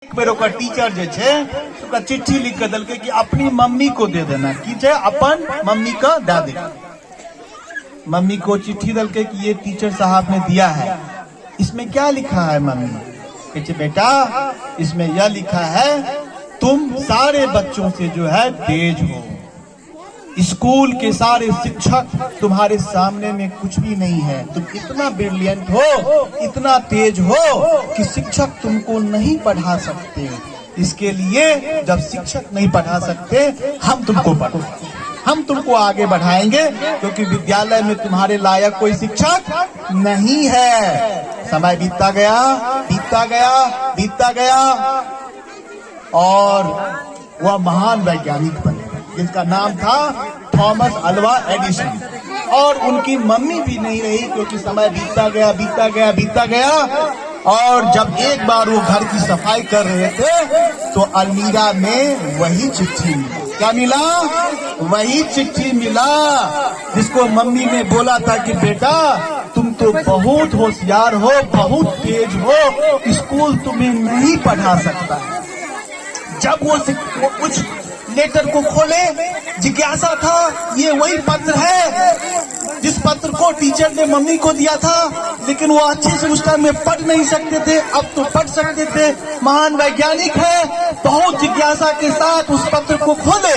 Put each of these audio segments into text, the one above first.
एक बेर ओकर टीचर जे छै ओकरा चिट्ठी लिख के देलकै कि अपनी मम्मी को दे देना, की छै अपन मम्मी का दे दे। मम्मी को चिट्ठी देलकै कि ये टीचर साहब ने दिया है, इसमें क्या लिखा है मम्मी? कहते बेटा इसमें यह लिखा है तुम सारे बच्चों से जो है तेज हो, स्कूल के सारे शिक्षक तुम्हारे सामने में कुछ भी नहीं है, तुम इतना ब्रिलियंट हो, इतना तेज हो कि शिक्षक तुमको नहीं पढ़ा सकते। इसके लिए जब शिक्षक नहीं पढ़ा सकते हम तुमको पढ़ाएंगे, हम तुमको आगे बढ़ाएंगे, क्योंकि विद्यालय में तुम्हारे लायक कोई शिक्षक नहीं है। समय बीतता गया बीतता गया बीतता गया और वह महान वैज्ञानिक बने जिसका नाम था थॉमस अल्वा एडिसन। और उनकी मम्मी भी नहीं रही, क्योंकि समय बीतता गया बीतता गया बीतता गया। और जब एक बार वो घर की सफाई कर रहे थे तो अलमीरा में वही चिट्ठी मिला। क्या मिला? वही चिट्ठी मिला जिसको मम्मी ने बोला था कि बेटा तुम तो बहुत होशियार हो, बहुत तेज हो, स्कूल तुम्हें नहीं पढ़ा सकता। जब वो कुछ लेटर को खोले, जिज्ञासा था ये वही पत्र है जिस पत्र को टीचर ने मम्मी को दिया था, लेकिन वो अच्छे से उस टाइम में पढ़ नहीं सकते थे, अब तो पढ़ सकते थे। महान वैज्ञानिक है, बहुत जिज्ञासा के साथ उस पत्र को खोले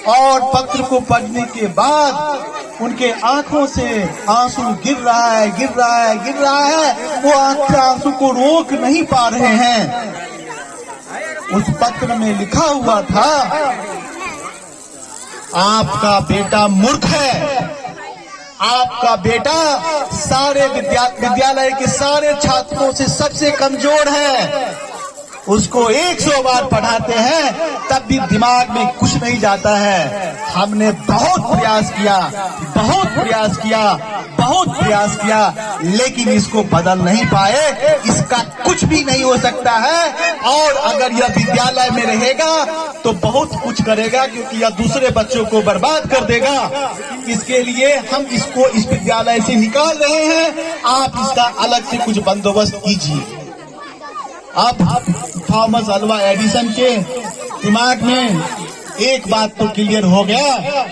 और पत्र को पढ़ने के बाद उनके आंखों से आंसू गिर रहा है गिर रहा है गिर रहा है, वो आंख के आंसू को रोक नहीं पा रहे हैं। उस पत्र में लिखा हुआ था आपका बेटा मूर्ख है, आपका बेटा सारे विद्यालय के सारे छात्रों से सबसे कमजोर है, उसको 100 बार पढ़ाते हैं तब भी दिमाग में कुछ नहीं जाता है। हमने बहुत प्रयास किया बहुत प्रयास किया बहुत प्रयास किया, लेकिन इसको बदल नहीं पाए, इसका कुछ भी नहीं हो सकता है। और अगर यह विद्यालय में रहेगा तो बहुत कुछ करेगा, क्योंकि यह दूसरे बच्चों को बर्बाद कर देगा। इसके लिए हम इसको इस विद्यालय से निकाल रहे हैं, आप इसका अलग से कुछ बंदोबस्त कीजिए। अब थॉमस अल्वा एडिसन के दिमाग में एक बात तो क्लियर हो गया,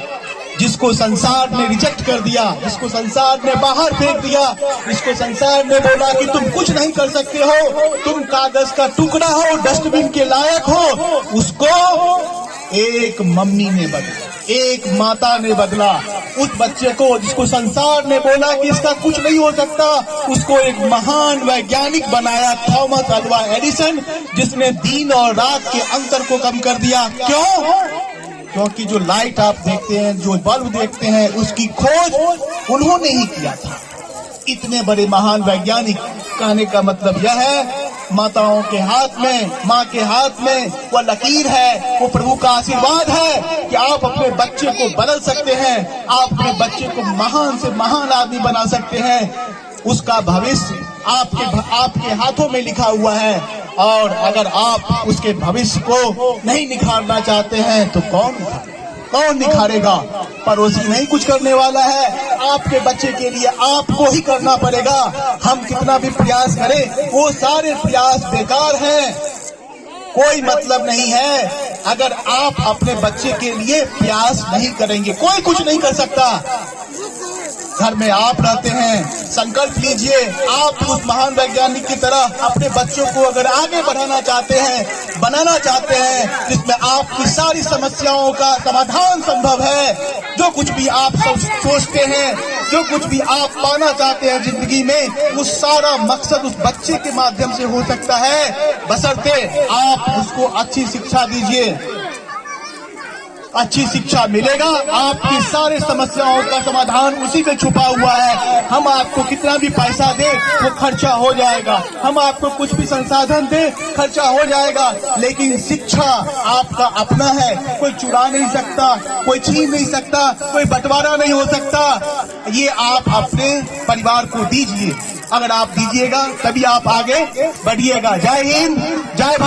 जिसको संसार ने रिजेक्ट कर दिया, जिसको संसार ने बाहर फेंक दिया, जिसको संसार ने बोला कि तुम कुछ नहीं कर सकते हो, तुम कागज का टुकड़ा हो, डस्टबिन के लायक हो, उसको एक मम्मी ने बदला, एक माता ने बदला। उस बच्चे को जिसको संसार ने बोला कि इसका कुछ नहीं हो सकता, उसको एक महान वैज्ञानिक बनाया थॉमस अल्वा एडिसन, जिसने दिन और रात के अंतर को कम कर दिया। क्यों? क्योंकि जो लाइट आप देखते हैं, जो बल्ब देखते हैं, उसकी खोज उन्होंने ही किया था। इतने बड़े महान वैज्ञानिक, कहने का मतलब यह है माताओं के हाथ में, माँ के हाथ में वो लकीर है, वो प्रभु का आशीर्वाद है कि आप अपने बच्चे को बदल सकते हैं, आप अपने बच्चे को महान से महान आदमी बना सकते हैं। उसका भविष्य आपके हाथों में लिखा हुआ है, और अगर आप उसके भविष्य को नहीं निखारना चाहते हैं तो कौन निखारेगा? पड़ोसी नहीं कुछ करने वाला है, आपके बच्चे के लिए आपको ही करना पड़ेगा। हम कितना भी प्रयास करें वो सारे प्रयास बेकार हैं, कोई मतलब नहीं है अगर आप अपने बच्चे के लिए प्रयास नहीं करेंगे। कोई कुछ नहीं कर सकता। घर में आप रहते हैं, संकल्प लीजिए, आप उस महान वैज्ञानिक की तरह अपने बच्चों को अगर आगे बढ़ाना चाहते हैं, बनाना चाहते हैं, जिसमें आपकी सारी समस्याओं का समाधान संभव है। जो कुछ भी आप सोचते हैं, जो कुछ भी आप पाना चाहते हैं जिंदगी में, वो सारा मकसद उस बच्चे के माध्यम से हो सकता है, बशर्ते आप उसको अच्छी शिक्षा दीजिए। अच्छी शिक्षा मिलेगा, आपकी सारे समस्याओं का समाधान उसी में छुपा हुआ है। हम आपको कितना भी पैसा दे वो खर्चा हो जाएगा, हम आपको कुछ भी संसाधन दे खर्चा हो जाएगा, लेकिन शिक्षा आपका अपना है, कोई चुरा नहीं सकता, कोई छीन नहीं सकता, कोई बंटवारा नहीं हो सकता। ये आप अपने परिवार को दीजिए, अगर आप दीजिएगा तभी आप आगे बढ़िएगा। जय हिंद, जय भारत।